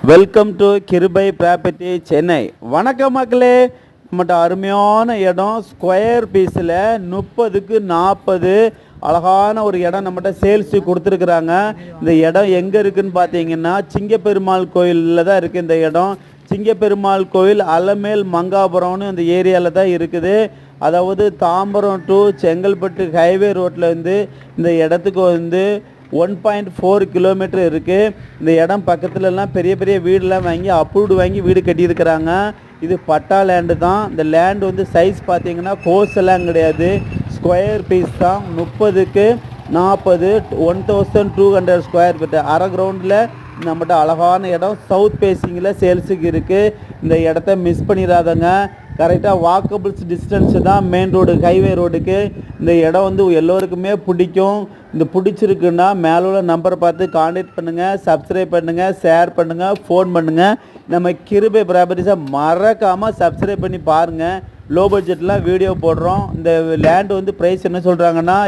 Welcome to கிருபை property Chennai. வணக்கம் மக்களே. நம்மகிட்ட அருமையான இடம் ஸ்கொயர் பீஸில் 30க்கு 40 அழகான ஒரு இடம் நம்மகிட்ட சேல்ஸு கொடுத்துருக்குறாங்க. இந்த இடம் எங்கே இருக்குதுன்னு பார்த்தீங்கன்னா சிங்கப்பெருமாள் கோயிலில் தான் இருக்குது. இந்த இடம் சிங்கப்பெருமாள் கோயில் அலமேல் மங்காபுரம்னு இந்த ஏரியாவில் தான் இருக்குது. அதாவது தாம்பரம் டு செங்கல்பட்டு ஹைவே ரோட்டில் இந்த இடத்துக்கு 1.4 கிலோமீட்டர் இருக்குது. இந்த இடம் பக்கத்துலலாம் பெரிய பெரிய வீடெலாம் வாங்கி அப்ரூவ்டு வாங்கி வீடு கட்டியிருக்கிறாங்க. இது பட்டா லேண்டு தான். இந்த லேண்டு சைஸ் பார்த்தீங்கன்னா கோர்ஸ் எல்லாம் கிடையாது, ஸ்கொயர் பீஸ் தான். 30க்கு 40 1200 ஸ்கொயர் ஃபீட்டு. அரை கிரவுண்டில் நம்மகிட்ட அழகான இடம் சவுத் ஃபேஸிங்கில் சேல்ஸுக்கு இருக்குது. இந்த இடத்த மிஸ் பண்ணிடாதங்க. கரெக்டாக வாக்கபிள்ஸ் டிஸ்டன்ஸு தான் மெயின் ரோடு ஹைவே ரோடுக்கு. இந்த இடம் எல்லோருக்குமே பிடிக்கும். இந்த பிடிச்சிருக்குன்னா மேலே உள்ள நம்பரை பார்த்து கான்டாக்ட் பண்ணுங்கள், சப்ஸ்கிரைப் பண்ணுங்கள், ஷேர் பண்ணுங்கள், ஃபோன் பண்ணுங்கள். நம்ம கிருபை ப்ராப்பர்ட்டிஸை மறக்காமல் சப்ஸ்கிரைப் பண்ணி பாருங்கள். லோ பட்ஜெட்லாம் வீடியோ போடுறோம். இந்த லேண்டு ப்ரைஸ் என்ன சொல்கிறாங்கன்னா